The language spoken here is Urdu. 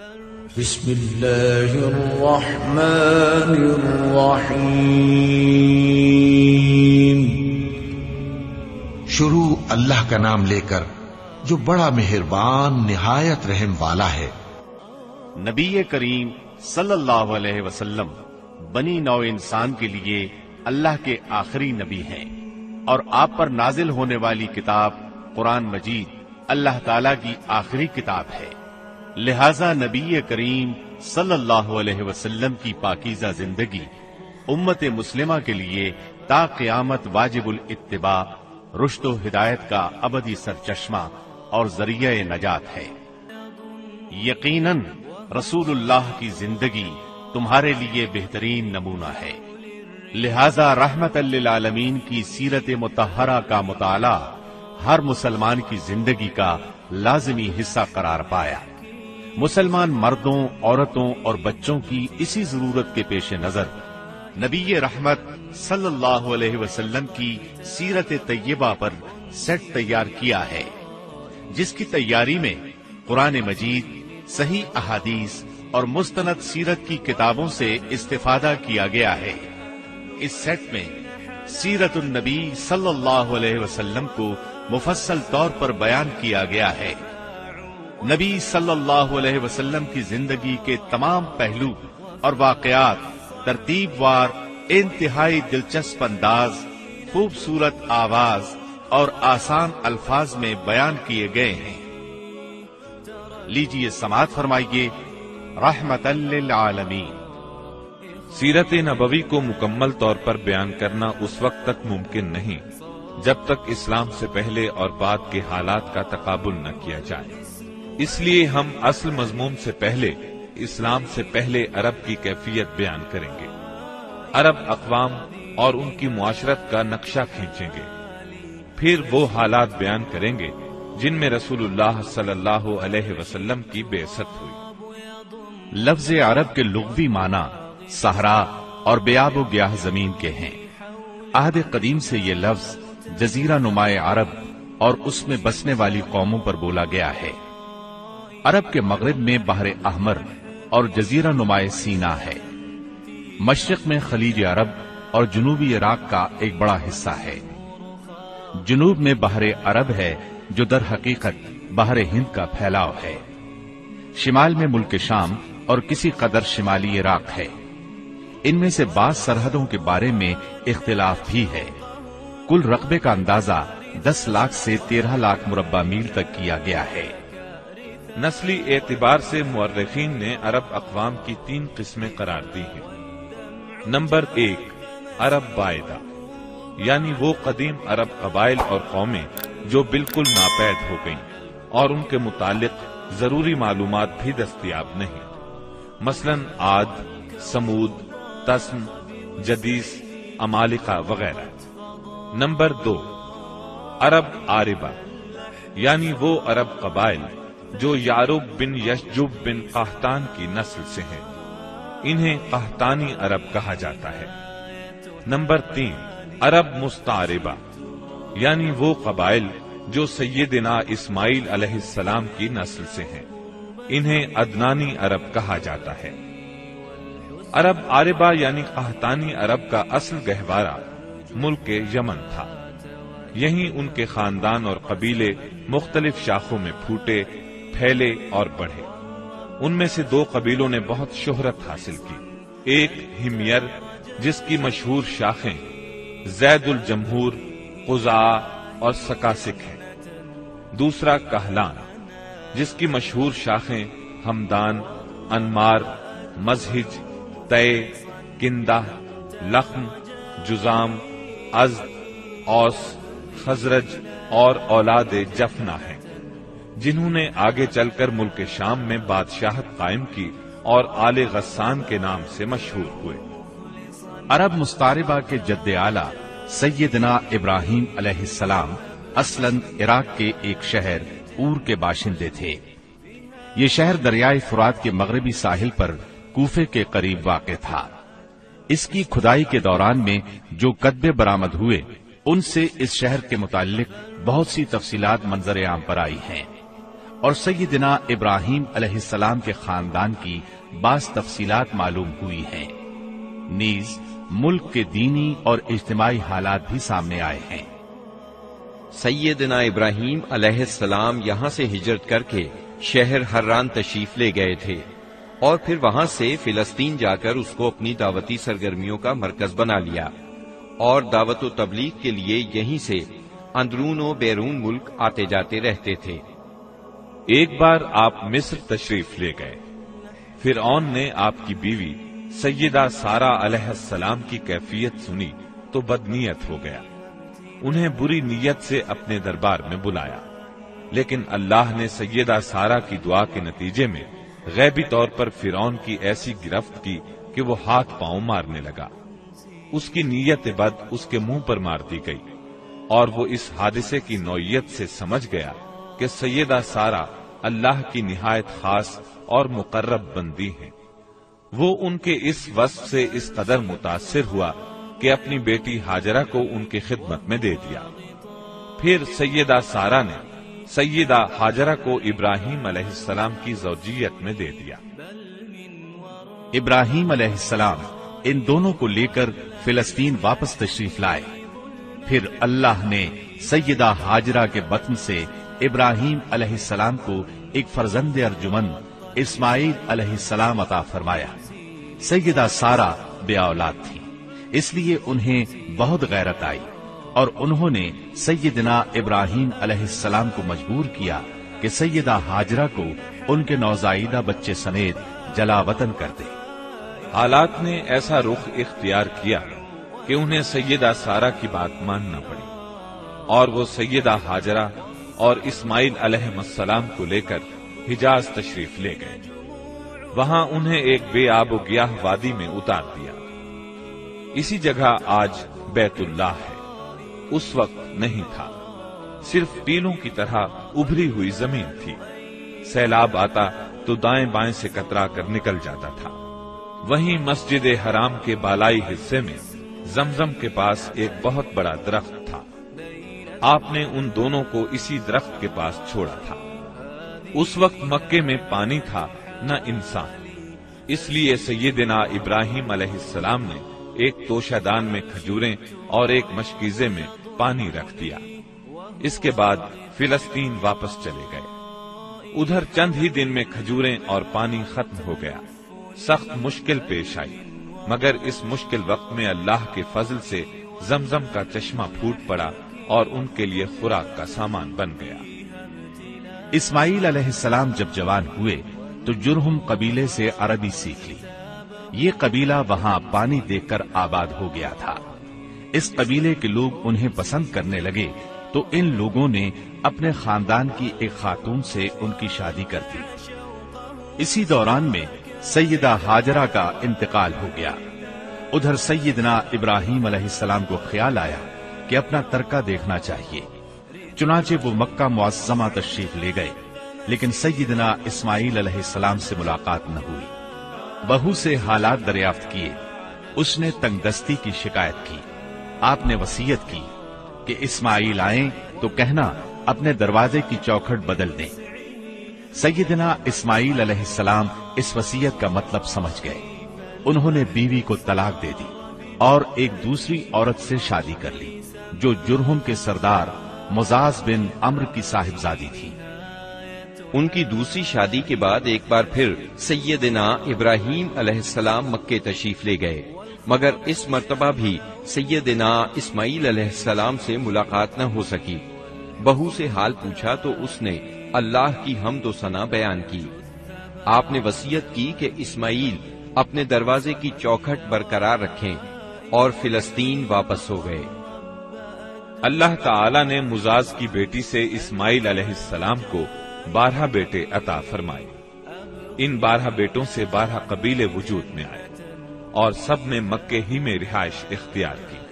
بسم اللہ الرحمن الرحیم۔ شروع اللہ کا نام لے کر جو بڑا مہربان نہایت رحم والا ہے۔ نبی کریم صلی اللہ علیہ وسلم بنی نوع انسان کے لیے اللہ کے آخری نبی ہیں، اور آپ پر نازل ہونے والی کتاب قرآن مجید اللہ تعالیٰ کی آخری کتاب ہے، لہذا نبی کریم صلی اللہ علیہ وسلم کی پاکیزہ زندگی امت مسلمہ کے لیے تا قیامت واجب الاتباع، رشد و ہدایت کا ابدی سرچشمہ اور ذریعہ نجات ہے۔ یقیناً رسول اللہ کی زندگی تمہارے لیے بہترین نمونہ ہے، لہذا رحمت للعالمین کی سیرت مطہرہ کا مطالعہ ہر مسلمان کی زندگی کا لازمی حصہ قرار پایا۔ مسلمان مردوں، عورتوں اور بچوں کی اسی ضرورت کے پیش نظر نبی رحمت صلی اللہ علیہ وسلم کی سیرت طیبہ پر سیٹ تیار کیا ہے، جس کی تیاری میں قرآن مجید، صحیح احادیث اور مستند سیرت کی کتابوں سے استفادہ کیا گیا ہے۔ اس سیٹ میں سیرت النبی صلی اللہ علیہ وسلم کو مفصل طور پر بیان کیا گیا ہے۔ نبی صلی اللہ علیہ وسلم کی زندگی کے تمام پہلو اور واقعات ترتیب وار، انتہائی دلچسپ انداز، خوبصورت آواز اور آسان الفاظ میں بیان کیے گئے ہیں۔ لیجیے سماعت فرمائیے، رحمت للعالمین۔ سیرت نبوی کو مکمل طور پر بیان کرنا اس وقت تک ممکن نہیں جب تک اسلام سے پہلے اور بعد کے حالات کا تقابل نہ کیا جائے۔ اس لیے ہم اصل مضمون سے پہلے اسلام سے پہلے عرب کی کیفیت بیان کریں گے، عرب اقوام اور ان کی معاشرت کا نقشہ کھینچیں گے، پھر وہ حالات بیان کریں گے جن میں رسول اللہ صلی اللہ علیہ وسلم کی بعثت ہوئی۔ لفظ عرب کے لغوی معنی صحرا اور بیاب و گیاہ زمین کے ہیں۔ عہد قدیم سے یہ لفظ جزیرہ نمائے عرب اور اس میں بسنے والی قوموں پر بولا گیا ہے۔ عرب کے مغرب میں بحر احمر اور جزیرہ نمائے سینا ہے۔ مشرق میں خلیج عرب اور جنوبی عراق کا ایک بڑا حصہ ہے۔ جنوب میں بحر عرب ہے جو در حقیقت بحر ہند کا پھیلاؤ ہے۔ شمال میں ملک شام اور کسی قدر شمالی عراق ہے۔ ان میں سے بعض سرحدوں کے بارے میں اختلاف بھی ہے۔ کل رقبے کا اندازہ 10 لاکھ سے 13 لاکھ مربع میل تک کیا گیا ہے۔ نسلی اعتبار سے مورخین نے عرب اقوام کی 3 قسمیں قرار دی ہیں۔ نمبر 1، عرب بائدہ، یعنی وہ قدیم عرب قبائل اور قومیں جو بالکل ناپید ہو گئیں اور ان کے متعلق ضروری معلومات بھی دستیاب نہیں، مثلا عاد، سمود، تسم، جدیس، عمالقہ وغیرہ۔ نمبر 2، عرب عاربہ، یعنی وہ عرب قبائل جو یعرب بن یشجب بن قحطان کی نسل سے ہیں، انہیں قحطانی عرب کہا جاتا ہے۔ نمبر 3، عرب مستعربہ، یعنی وہ قبائل جو سیدنا اسماعیل علیہ السلام کی نسل سے ہیں، انہیں عدنانی عرب کہا جاتا ہے۔ عرب عاربہ یعنی قحطانی عرب کا اصل گہوارہ ملک یمن تھا۔ یہیں ان کے خاندان اور قبیلے مختلف شاخوں میں پھوٹے، پھیلے اور بڑھے۔ ان میں سے 2 قبیلوں نے بہت شہرت حاصل کی۔ ایک ہمیر، جس کی مشہور شاخیں زید الجمہور، قزاع اور سکاسک ہیں۔ دوسرا کہلان، جس کی مشہور شاخیں ہمدان، انمار، مزہج، تے، کندہ، لخم، جزام، ازد، اوس، خزرج اور اولاد جفنا ہیں، جنہوں نے آگے چل کر ملک شام میں بادشاہت قائم کی اور آل غسان کے نام سے مشہور ہوئے۔ عرب مستعربہ کے جد اعلیٰ سیدنا ابراہیم علیہ السلام اصلاً عراق کے ایک شہر اور کے باشندے تھے۔ یہ شہر دریائے فرات کے مغربی ساحل پر کوفے کے قریب واقع تھا۔ اس کی کھدائی کے دوران میں جو کتبے برآمد ہوئے، ان سے اس شہر کے متعلق بہت سی تفصیلات منظر عام پر آئی ہیں۔ اور سیدنا ابراہیم علیہ السلام کے خاندان کی بعض تفصیلات معلوم ہوئی ہیں۔ نیز ملک کے دینی اور اجتماعی حالات بھی سامنے آئے ہیں۔ سیدنا ابراہیم علیہ السلام یہاں سے ہجرت کر کے شہر حران تشریف لے گئے تھے اور پھر وہاں سے فلسطین جا کر اس کو اپنی دعوتی سرگرمیوں کا مرکز بنا لیا اور دعوت و تبلیغ کے لیے یہیں سے اندرون و بیرون ملک آتے جاتے رہتے تھے۔ ایک بار آپ مصر تشریف لے گئے۔ فرعون نے آپ کی بیوی سیدہ سارہ علیہ السلام کی کیفیت سنی تو بدنیت ہو گیا، انہیں بری نیت سے اپنے دربار میں بلایا، لیکن اللہ نے سیدہ سارہ کی دعا کے نتیجے میں غیبی طور پر فرعون کی ایسی گرفت کی کہ وہ ہاتھ پاؤں مارنے لگا۔ اس کی نیت بد اس کے منہ پر مار دی گئی اور وہ اس حادثے کی نوعیت سے سمجھ گیا کہ سیدہ سارہ اللہ کی نہایت خاص اور مقرب بندی ہیں۔ وہ ان کے اس وصف سے اس قدر متاثر ہوا کہ اپنی بیٹی ہاجرہ کو ان کی خدمت میں دے دیا۔ پھر سیدہ سارہ نے سیدہ ہاجرہ کو ابراہیم علیہ السلام کی زوجیت میں دے دیا۔ ابراہیم علیہ السلام ان دونوں کو لے کر فلسطین واپس تشریف لائے۔ پھر اللہ نے سیدہ ہاجرہ کے بطن سے ابراہیم علیہ السلام کو ایک فرزند ارجمند اسماعیل علیہ السلام عطا فرمایا۔ سیدہ سارہ بے اولاد تھی، اس لیے انہیں بہت غیرت آئی اور انہوں نے سیدنا ابراہیم علیہ السلام کو مجبور کیا کہ سیدہ ہاجرہ کو ان کے نوزائیدہ بچے سمیت جلا وطن کر دے۔ حالات نے ایسا رخ اختیار کیا کہ انہیں سیدہ سارہ کی بات ماننا پڑی اور وہ سیدہ ہاجرہ اور اسماعیل علیہ السلام کو لے کر حجاز تشریف لے گئے۔ وہاں انہیں ایک بے آب و گیاہ وادی میں اتار دیا۔ اسی جگہ آج بیت اللہ ہے، اس وقت نہیں تھا، صرف ٹیلوں کی طرح ابھری ہوئی زمین تھی۔ سیلاب آتا تو دائیں بائیں سے کترا کر نکل جاتا تھا۔ وہیں مسجد حرام کے بالائی حصے میں زمزم کے پاس ایک بہت بڑا درخت تھا۔ آپ نے ان دونوں کو اسی درخت کے پاس چھوڑا تھا۔ اس وقت مکے میں پانی تھا نہ انسان، اس لیے سیدنا ابراہیم علیہ السلام نے ایک توشہ دان میں کھجوریں اور ایک مشکیزے میں پانی رکھ دیا۔ اس کے بعد فلسطین واپس چلے گئے۔ ادھر چند ہی دن میں کھجوریں اور پانی ختم ہو گیا۔ سخت مشکل پیش آئی، مگر اس مشکل وقت میں اللہ کے فضل سے زمزم کا چشمہ پھوٹ پڑا اور ان کے لیے خوراک کا سامان بن گیا۔ اسماعیل علیہ السلام جب جوان ہوئے تو جرہم قبیلے سے عربی سیکھ لی۔ یہ قبیلہ وہاں پانی دیکھ کر آباد ہو گیا تھا۔ اس قبیلے کے لوگ انہیں پسند کرنے لگے تو ان لوگوں نے اپنے خاندان کی ایک خاتون سے ان کی شادی کر دی۔ اسی دوران میں سیدہ ہاجرہ کا انتقال ہو گیا۔ ادھر سیدنا ابراہیم علیہ السلام کو خیال آیا کہ اپنا ترکہ دیکھنا چاہیے، چنانچہ وہ مکہ معظمہ تشریف لے گئے، لیکن سیدنا اسماعیل علیہ السلام سے ملاقات نہ ہوئی۔ بہو سے حالات دریافت کیے، اس نے تنگ دستی کی شکایت کی۔ آپ نے وصیت کی کہ اسماعیل آئیں تو کہنا اپنے دروازے کی چوکھٹ بدل دیں۔ سیدنا اسماعیل علیہ السلام اس وصیت کا مطلب سمجھ گئے۔ انہوں نے بیوی کو طلاق دے دی اور ایک دوسری عورت سے شادی کر لی جو جرہم کے سردار مزاز بن عمرو کی صاحبزادی تھی۔ ان کی دوسری شادی کے بعد ایک بار پھر سیدنا ابراہیم علیہ السلام مکے تشریف لے گئے، مگر اس مرتبہ بھی سیدنا اسماعیل علیہ السلام سے ملاقات نہ ہو سکی۔ بہو سے حال پوچھا تو اس نے اللہ کی حمد و ثنا بیان کی۔ آپ نے وصیت کی کہ اسماعیل اپنے دروازے کی چوکھٹ برقرار رکھیں اور فلسطین واپس ہو گئے۔ اللہ تعالی نے مزاز کی بیٹی سے اسماعیل علیہ السلام کو 12 بیٹے عطا فرمائے۔ ان 12 بیٹوں سے 12 قبیلے وجود میں آئے اور سب نے مکے ہی میں رہائش اختیار کی۔